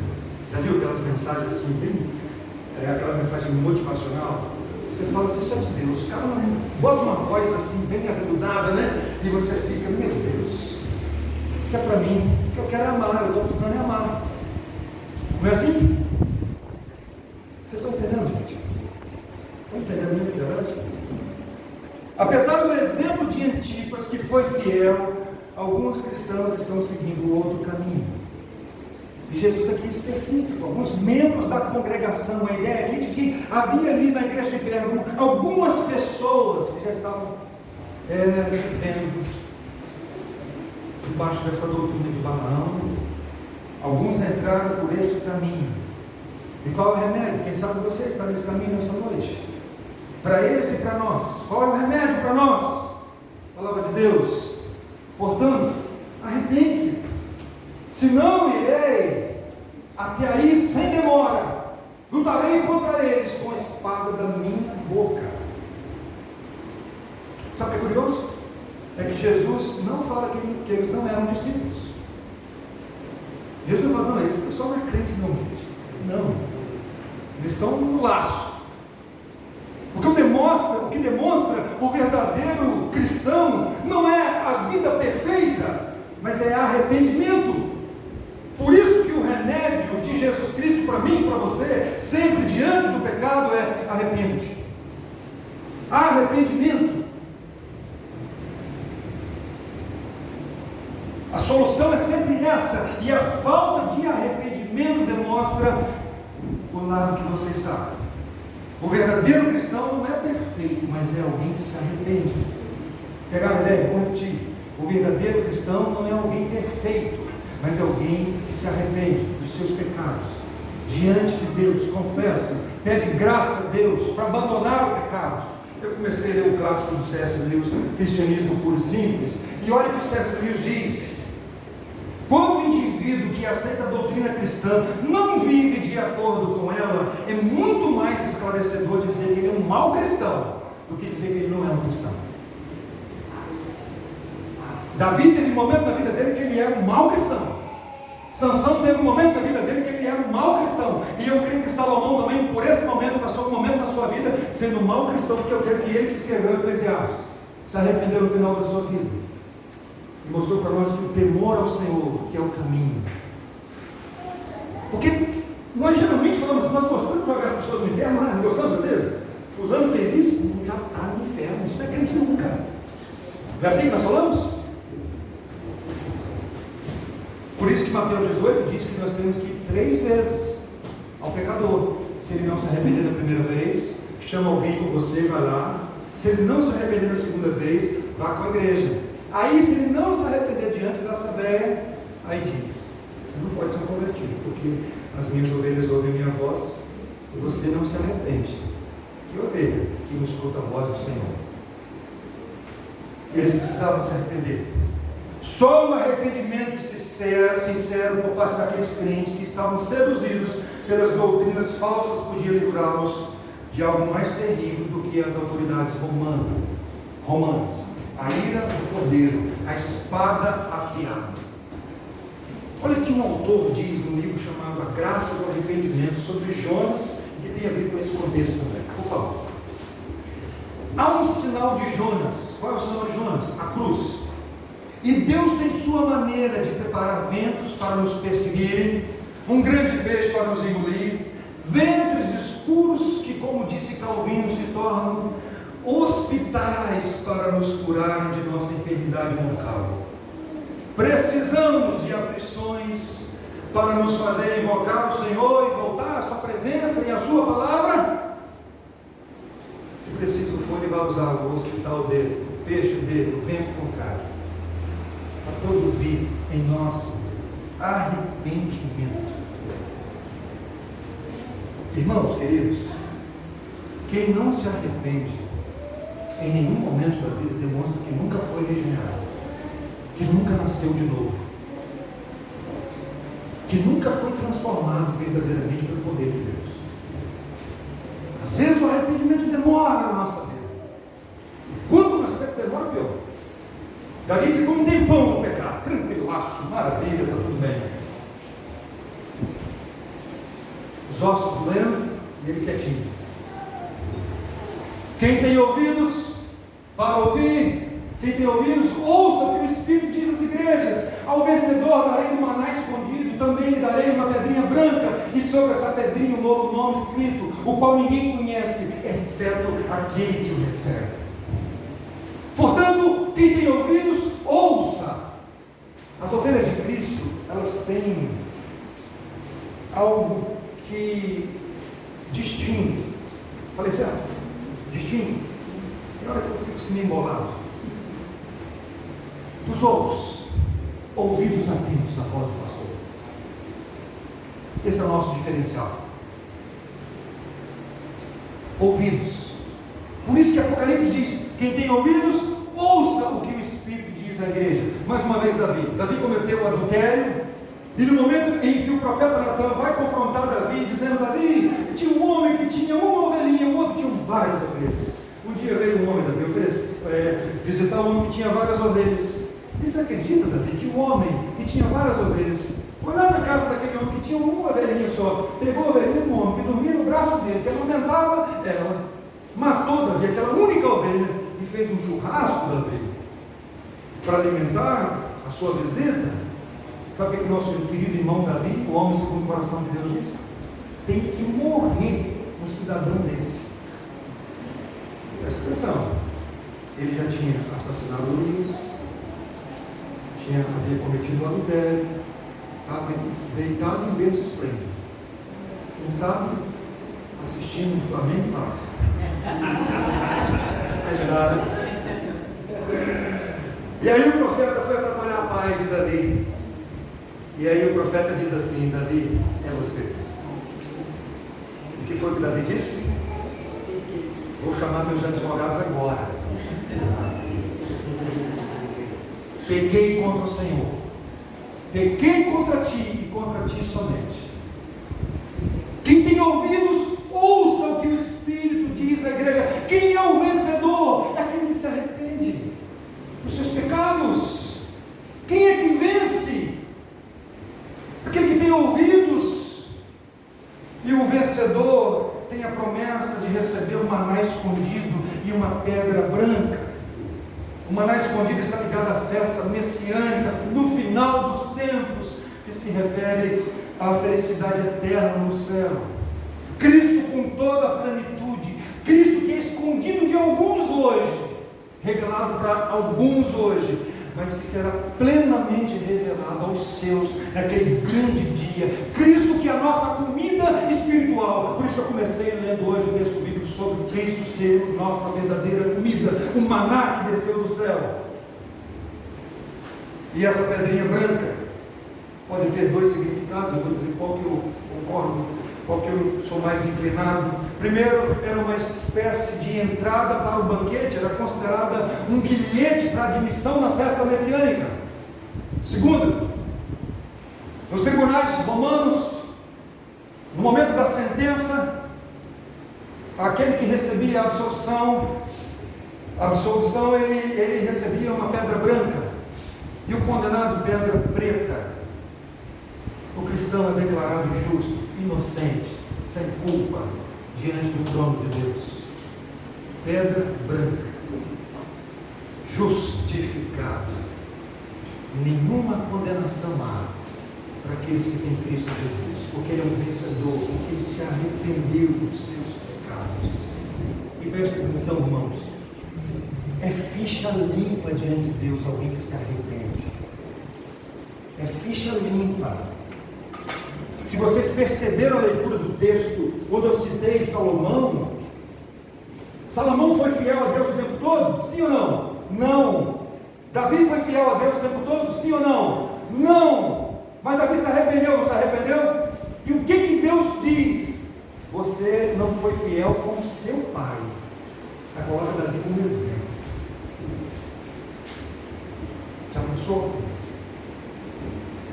Já viu aquelas mensagens assim, bem, aquela mensagem motivacional? Você fala assim, isso é de Deus. O cara bota uma voz assim, bem aveludada, né? E você fica, meu Deus, isso é para mim, que eu quero amar, eu estou precisando amar. Não é assim? Vocês estão entendendo, gente? Estão entendendo muito, verdade? Apesar do exemplo de Antipas, que foi fiel, alguns cristãos estão seguindo outro caminho. E Jesus aqui é específico, alguns membros da congregação, a ideia aqui de que havia ali na igreja de Pérgamo algumas pessoas que já estavam vivendo debaixo dessa doutrina de Balaão. Alguns entraram por esse caminho. E qual é o remédio? Quem sabe você está nesse caminho nessa noite? Para eles e para nós. Qual é o remédio para nós? Palavra de Deus. Portanto, arrepende-se. Se não irei até aí sem demora, lutarei contra eles com a espada da minha boca. Sabe o que é curioso? É que Jesus não fala que eles não eram discípulos. Jesus não fala, não, esse pessoal não é crente não, gente. Não. Eles estão no laço. O que demonstra o verdadeiro cristão não é a vida perfeita, mas é arrependimento. Por isso que o remédio de Jesus Cristo para mim e para você, sempre diante do pecado, é arrepende. Arrependimento. A solução é sempre essa, e a falta de arrependimento demonstra o lado que você está. O verdadeiro cristão não é perfeito, mas é alguém que se arrepende. Pegar a ideia, vou repetir. O verdadeiro cristão não é alguém perfeito, mas é alguém que se arrepende dos seus pecados. Diante de Deus, confessa, pede graça a Deus para abandonar o pecado. Eu comecei a ler o clássico do C.S. Lewis, Cristianismo Puro e Simples, e olha o que o C.S. Lewis diz. Quando o indivíduo que aceita a doutrina cristã não vive de acordo com ela, é muito mais esclarecedor dizer que ele é um mau cristão do que dizer que ele não é um cristão. Davi teve um momento na vida dele que ele era um mau cristão. Sansão teve um momento na vida dele que ele era um mau cristão. E eu creio que Salomão também, por esse momento, passou um momento na sua vida sendo um mau cristão, porque eu creio que ele que escreveu Eclesiastes se arrependeu no final da sua vida. E mostrou para nós que o temor ao Senhor, que é o caminho, Porque nós geralmente falamos assim, nós gostamos de jogar as pessoas no inferno, não gostamos às vezes? Fulano fez isso, já está no inferno, isso não é crente nunca. Não é assim que nós falamos? Por isso que Mateus 18 diz que nós temos que ir 3 vezes ao pecador. Se ele não se arrepender da primeira vez, chama alguém com você, vai lá. Se ele não se arrepender da segunda vez, vá com a igreja. Aí, se ele não se arrepender diante da Assembleia, aí diz: você não pode ser convertido, porque as minhas ovelhas ouvem minha voz e você não se arrepende. Que ovelha que não escuta a voz do Senhor? Eles precisavam se arrepender. Só o arrependimento sincero por parte daqueles crentes que estavam seduzidos pelas doutrinas falsas podia livrá-los de algo mais terrível do que as autoridades romanas. A ira do cordeiro, a espada afiada. Olha o que um autor diz num livro chamado A Graça do Arrependimento, sobre Jonas, que tem a ver com esse contexto também. Por favor. Há um sinal de Jonas. Qual é o sinal de Jonas? A cruz. E Deus tem sua maneira de preparar ventos para nos perseguirem, um grande peixe para nos engolir, ventres escuros que, como disse Calvino, se tornam hospitais para nos curarem de nossa enfermidade mortal. Precisamos de aflições para nos fazer invocar o Senhor e voltar à sua presença e à sua palavra. Se preciso for, ele vai usar o hospital dele, o peixe dele, o vento contrário, para produzir em nós arrependimento. Irmãos queridos, quem não se arrepende em nenhum momento da vida demonstra que nunca foi regenerado, que nunca nasceu de novo, que nunca foi transformado verdadeiramente pelo poder de Deus. Às vezes o arrependimento demora na nossa vida. Quanto mais tempo demora, pior. Davi ficou um tempão no pecado, tranquilaço, maravilha, está tudo bem. Os ossos doendo e ele quietinho. Quem tem ouvidos para ouvir, quem tem ouvidos, ouça o que o Espírito diz às igrejas. Ao vencedor darei do maná escondido, também lhe darei uma pedrinha branca, e sobre essa pedrinha um novo nome escrito, o qual ninguém conhece, exceto aquele que o recebe. Portanto, quem tem ouvidos, ouça. As ovelhas de Cristo, elas têm algo que distingue. Falei certo? Distingue. E olha que eu fico assim embolado. Dos outros, ouvidos atentos à voz do pastor. Esse é o nosso diferencial. Ouvidos. Por isso que Apocalipse diz: quem tem ouvidos, ouça o que o Espírito diz à igreja. Mais uma vez, Davi cometeu o adultério, e no momento em que o profeta Natan vai confrontar Davi, dizendo: Davi, tinha um homem que tinha uma ovelhinha, o outro tinha várias ovelhas. Um dia veio um homem, Davi, visitar um homem que tinha várias ovelhas. E você acredita, Davi, que um homem que tinha várias ovelhas foi lá na casa daquele homem que tinha uma ovelhinha só, pegou a ovelhinha do homem que dormia no braço dele, que alimentava ela, matou Davi, aquela única ovelha, e fez um churrasco da ovelha para alimentar a sua visita. Sabe o que o nosso querido irmão Davi, o homem segundo o coração de Deus, disse? Tem que morrer um cidadão desse. Presta atenção, ele já tinha assassinado Urias, havia cometido o adultério, estava deitado em berço esplêndido. Quem sabe, assistindo o Flamengo e Vasco. É verdade. E aí o profeta foi atrapalhar a paz de Davi. E aí o profeta diz assim: Davi, é você. O que foi que Davi disse? Vou chamar meus advogados agora. Pequei contra o Senhor, pequei contra ti e contra ti somente. Quem tem ouvidos, ouça o que o Espírito diz à igreja. Quem é o vencedor? É aquele que se arrepende dos seus pecados. Quem é que vence? Aquele que tem ouvidos. E o vencedor tem a promessa de receber um maná escondido e uma pedra branca. O maná escondido está ligado à festa messiânica no final dos tempos, que se refere a felicidade eterna no céu. Cristo com toda a plenitude, Cristo que é escondido de alguns hoje, revelado para alguns hoje, mas que será plenamente revelado aos seus naquele grande dia. Cristo que é a nossa comida espiritual. Por isso eu comecei lendo hoje o texto bíblico sobre Cristo ser nossa verdadeira comida, o maná que desceu do céu. E essa pedrinha branca pode ter dois significados, eu vou dizer qual que eu concordo, qual que eu sou mais inclinado. Primeiro, era uma espécie de entrada para o banquete, era considerada um bilhete para admissão na festa messiânica. Segundo, nos tribunais romanos, no momento da sentença, aquele que recebia a absolvição ele recebia uma pedra branca, e o condenado pedra preta. O cristão é declarado justo, inocente, sem culpa, diante do trono de Deus. Pedra branca, justificado. Nenhuma condenação há para aqueles que têm Cristo Jesus, porque Ele é um vencedor, porque Ele se arrependeu dos seus pecados. E preste atenção, irmãos, é ficha limpa diante de Deus alguém que se arrepende. É ficha limpa. Se vocês perceberam a leitura do texto, quando eu citei Salomão foi fiel a Deus o tempo todo? Sim ou não? Não. Davi foi fiel a Deus o tempo todo? Sim ou não? Não. Mas Davi se arrependeu, não se arrependeu? E o que Deus diz? Você não foi fiel com seu pai. Aí coloca Davi como exemplo. Já pensou?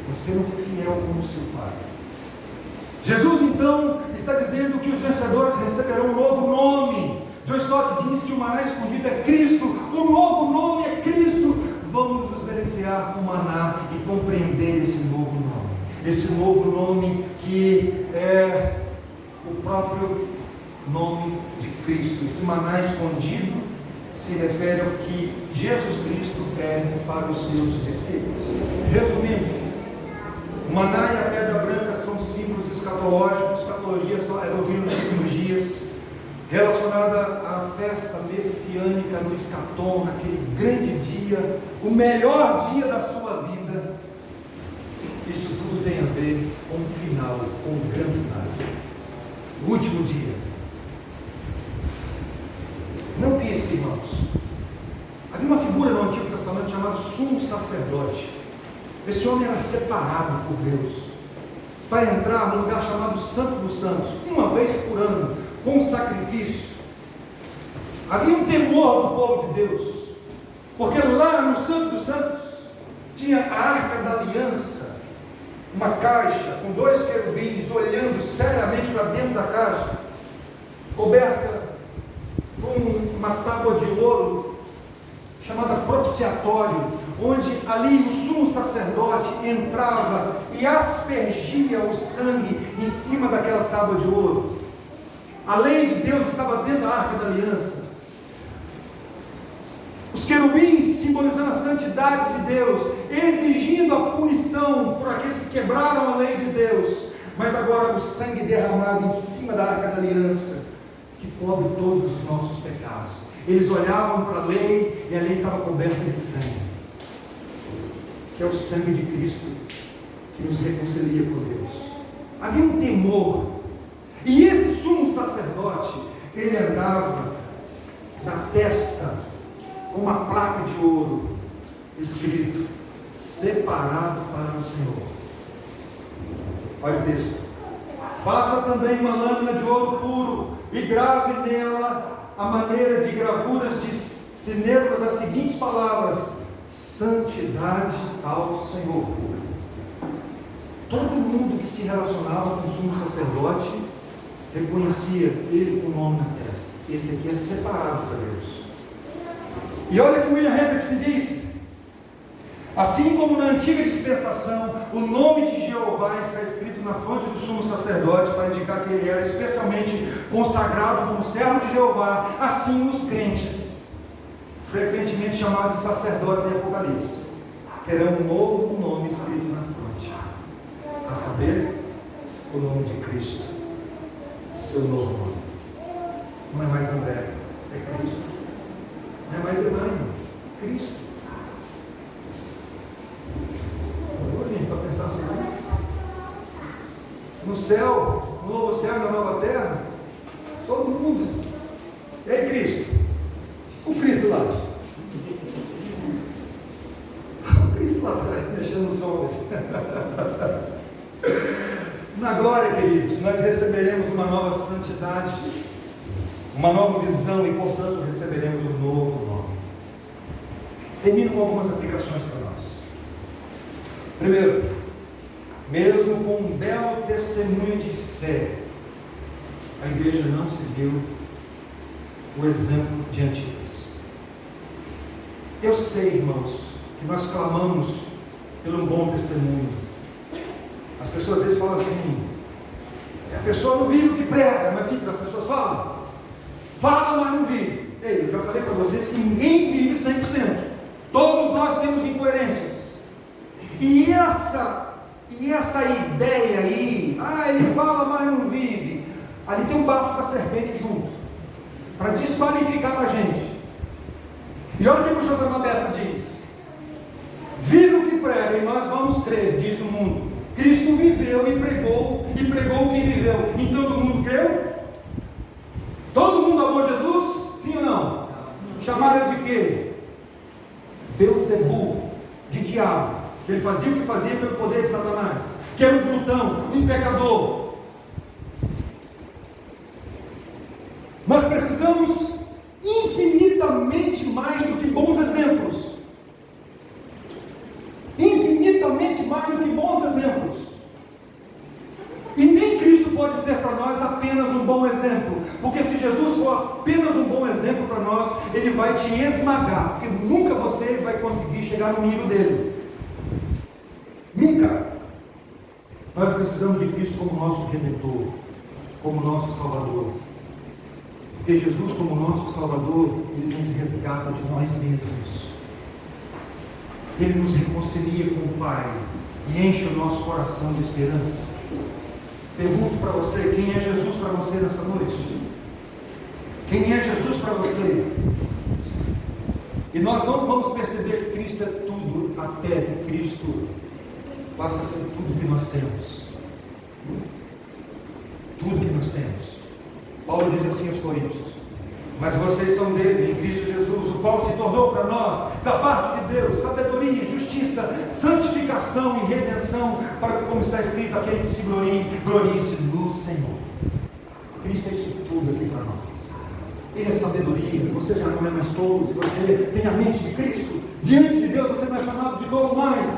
Você não foi fiel como seu pai. Jesus então está dizendo que os vencedores receberão um novo nome. John Stott diz que o maná escondido é Cristo, o novo nome é Cristo. Vamos nos deliciar com o maná e compreender esse novo nome. Esse novo nome que é o próprio nome de Cristo. Esse maná escondido se refere ao que Jesus Cristo é para os seus discípulos. Resumindo, o maná e a pedra branca são símbolos escatológicos. Escatologia é doutrina dos últimos dias, relacionada à festa messiânica no escatom, naquele grande dia, o melhor dia da sua vida. Isso tudo tem a ver com o final, com o grande final, o último dia. Não pisque, irmãos. Havia uma figura no Antigo Testamento chamada sumo sacerdote. Esse homem era separado por Deus para entrar no lugar chamado Santo dos Santos, uma vez por ano, com um sacrifício. Havia um temor do povo de Deus, porque lá no Santo dos Santos tinha a Arca da Aliança, uma caixa com dois querubins olhando seriamente para dentro da caixa, coberta com uma tábua de ouro chamada propiciatório, onde ali o sumo sacerdote entrava e aspergia o sangue em cima daquela tábua de ouro. A lei de Deus estava dentro da Arca da Aliança. Os querubins simbolizando a santidade de Deus, exigindo a punição por aqueles que quebraram a lei de Deus. Mas agora o sangue derramado em cima da Arca da Aliança, que cobre todos os nossos pecados. Eles olhavam para a lei e a lei estava coberta de sangue, que é o sangue de Cristo que nos reconcilia com Deus. Havia um temor, e esse sumo sacerdote, ele andava na testa com uma placa de ouro escrito: separado para o Senhor. Olha o texto: faça também uma lâmina de ouro puro e grave nela a maneira de gravuras de sinetas as seguintes palavras: santidade ao Senhor. Todo mundo que se relacionava com o sumo sacerdote reconhecia ele com o nome na testa. Esse aqui é separado para Deus. E olha que William Hendricks diz: assim como na antiga dispensação o nome de Jeová está escrito na fronte do sumo sacerdote para indicar que ele era especialmente consagrado como servo de Jeová, assim os crentes, frequentemente chamados de sacerdotes em Apocalipse, terão um novo nome escrito na fronte, a saber, o nome de Cristo, seu novo nome. Não é mais André, é Cristo. Não é mais Elaine, Cristo. Agora, gente, para pensar sobre isso. No céu, no novo céu e na nova terra, todo mundo. E aí, Cristo? O Cristo lá. O Cristo lá atrás, mexendo nos sombras. Na glória, queridos, nós receberemos uma nova santidade, uma nova visão e, portanto, receberemos um novo nome. Termino com algumas aplicações para nós. Primeiro, mesmo com um belo testemunho de fé, a igreja não seguiu o exemplo de Antipas. Eu sei, irmãos, que nós clamamos pelo bom testemunho. As pessoas às vezes falam assim, a pessoa não vive o que prega, mas sim, as pessoas falam, mas não vive. Ei, eu já falei para vocês que ninguém vive 100%. Todos nós temos incoerências. E essa ideia aí, ele fala, mas não vive, ali tem um bafo da serpente junto, para desqualificar a gente. E olha o que o José Mabessa diz: vive o que prega e nós vamos crer, diz o mundo. Cristo viveu e pregou o que viveu. Então todo mundo creu? Todo mundo amou Jesus? Sim ou não? Chamaram de quê? Beelzebul, de diabo. Ele fazia o que fazia pelo poder de Satanás, que era um glutão, um pecador. Nós precisamos infinitamente mais do que bons exemplos. Infinitamente mais do que bons exemplos. E nem Cristo pode ser para nós apenas um bom exemplo, porque se Jesus for apenas um bom exemplo para nós, Ele vai te esmagar, porque nunca você vai conseguir chegar no nível dele. Nunca. Nós precisamos de Cristo como nosso Redentor, como nosso Salvador. Porque Jesus, como nosso Salvador, Ele nos resgata de nós mesmos. Ele nos reconcilia com o Pai e enche o nosso coração de esperança. Pergunto para você, quem é Jesus para você nessa noite? Quem é Jesus para você? E nós não vamos perceber que Cristo é tudo até que Cristo passa a ser tudo que nós temos. Tudo que nós temos. Paulo diz assim aos Coríntios: mas vocês são dele, em Cristo Jesus, o qual se tornou para nós, da parte de Deus, sabedoria, justiça, santificação e redenção, para que, como está escrito, aquele que se glorie-se no Senhor. Cristo é isso tudo aqui para nós. Ele é sabedoria. Você já não é mais tolo, se você tem a mente de Cristo, diante de Deus você não é chamado de tolo mais.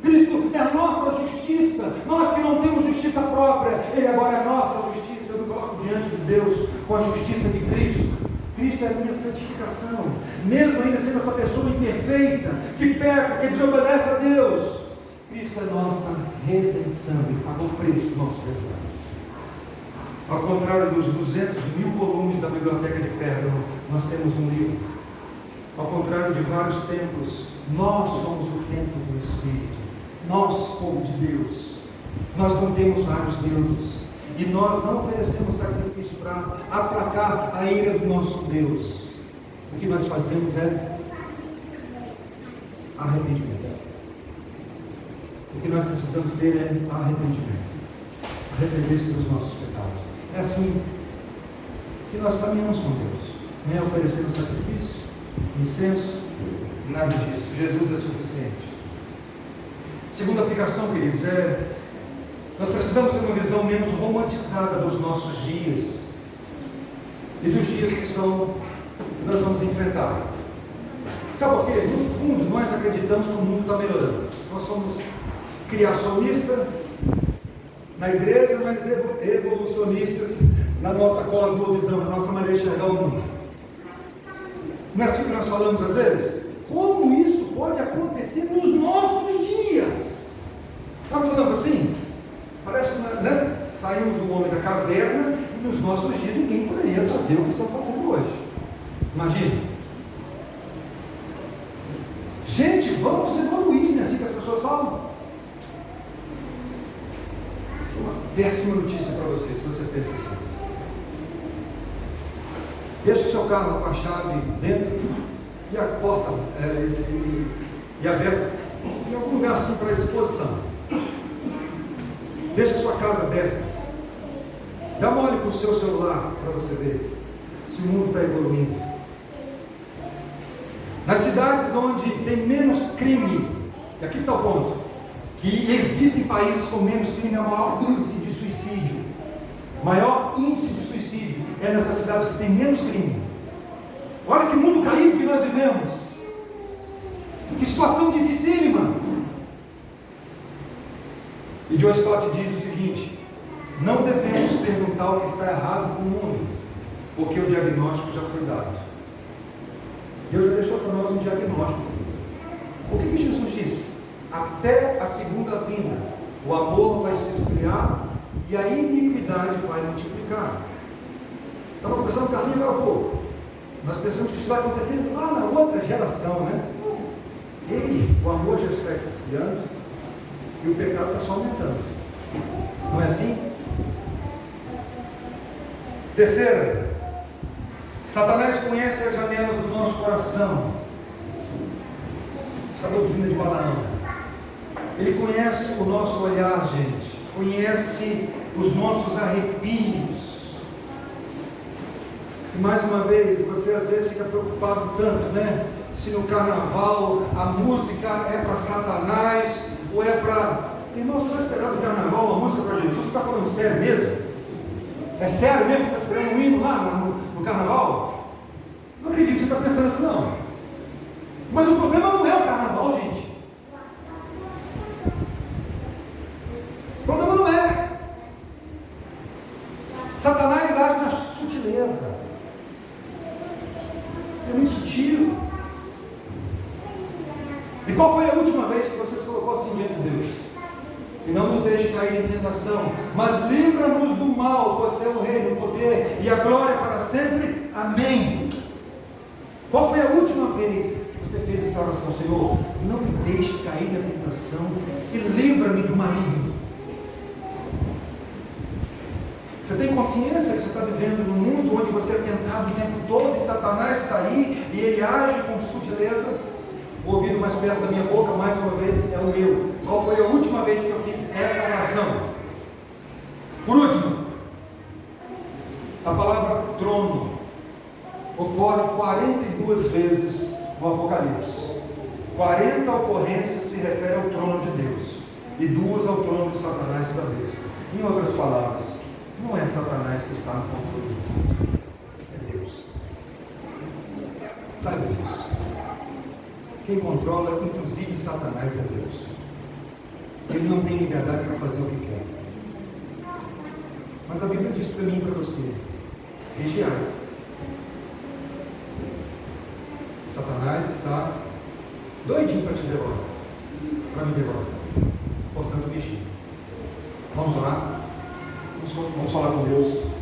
Cristo é a nossa justiça. Nós que não temos justiça própria, Ele agora é a nossa justiça. Eu me coloco diante de Deus com a justiça de Cristo. Cristo é a minha santificação. Mesmo ainda sendo essa pessoa imperfeita, que peca, que desobedece a Deus, Cristo é nossa redenção. Ele pagou o preço do nosso resgate. Ao contrário dos 200.000 volumes da biblioteca de Pérgamo, nós temos um livro. Ao contrário de vários templos, nós somos o templo do Espírito. Nós, povo de Deus, nós não temos vários deuses. E nós não oferecemos sacrifício para aplacar a ira do nosso Deus. O que nós fazemos é arrependimento. O que nós precisamos ter é arrependimento. Arrepender-se dos nossos pecados. É assim que nós caminhamos com Deus. Nem oferecendo sacrifício, incenso, nada disso. Jesus é suficiente. Segunda aplicação, queridos, nós precisamos ter uma visão menos romantizada dos nossos dias e dos dias que nós vamos enfrentar. Sabe por quê? No fundo, nós acreditamos que o mundo está melhorando. Nós somos criacionistas na igreja, mas evolucionistas na nossa cosmovisão, na nossa maneira de enxergar o mundo. Não é assim que nós falamos às vezes? Como isso pode acontecer nos nossos dias? Nós falamos assim? Parece, né? Saímos do homem da caverna e nos nossos dias ninguém poderia fazer o que estão fazendo hoje. Imagina. Gente, vamos evoluir, né? Assim que as pessoas falam. péssima notícia para você, se você pensa assim. Deixa o seu carro com a chave dentro e a porta e aberta em algum lugar assim para exposição. Deixa a sua casa aberta. Dá uma olhada para o seu celular para você ver se o mundo está evoluindo. Nas cidades onde tem menos crime, e aqui está o ponto, que existem países com menos crime, é o maior índice de suicídio. Maior índice de suicídio é nessas cidades que tem menos crime. Olha que mundo caído que nós vivemos. Que situação dificílima. E John Stott diz o seguinte: não devemos perguntar o que está errado com o mundo, porque o diagnóstico já foi dado. Deus já deixou para nós um diagnóstico. O que Jesus disse? Até a segunda vinda, o amor vai se esfriar e a iniquidade vai multiplicar. Estava conversando com a Carlinhos agora há pouco. Nós pensamos que isso vai acontecer lá na outra geração, né? Ei, o amor já está se esfriando e o pecado está só aumentando. Não é assim? Terceira, Satanás conhece as janelas do nosso coração. Essa doutrina de Balaão. Ele conhece o nosso olhar, gente. Conhece os nossos arrepios. E mais uma vez, você às vezes fica preocupado tanto, né? Se no carnaval a música é para Satanás ou é para... Irmão, você vai esperar do carnaval uma música para Jesus? Você está falando sério mesmo? É sério mesmo que você está esperando um hino lá no carnaval? Não acredito que você está pensando assim, não. Mas o problema não é o carnaval, gente. O problema não é. Satanás age na sutileza. É muito sutil. E qual foi a última vez que você se colocou assim diante de Deus? E não nos deixe cair em tentação, mas livra-nos do mal, pois é o reino, o poder e a glória para sempre. Amém. Qual foi a última vez que você fez essa oração? Senhor, não me deixe cair na tentação e livra-me do maligno. Você tem consciência que você está vivendo num mundo onde você é tentado o tempo todo e Satanás está aí e ele age com sutileza? O ouvido mais perto da minha boca, mais uma vez, é o meu. Qual foi a última vez que eu fiz essa oração? Por último, a palavra trono ocorre 42 vezes no Apocalipse. 40 ocorrências se referem ao trono de Deus e 2 ao trono de Satanás e da besta. Em outras palavras, não é Satanás que está no controle de tudo, é Deus. Saiba disso. Quem controla, inclusive Satanás, é Deus. Ele não tem liberdade para fazer o que quer. Mas a Bíblia diz para mim e para você: vigiar. Satanás está doidinho para te devorar, para me devorar. Portanto, vigia. Vamos orar? Vamos falar com Deus.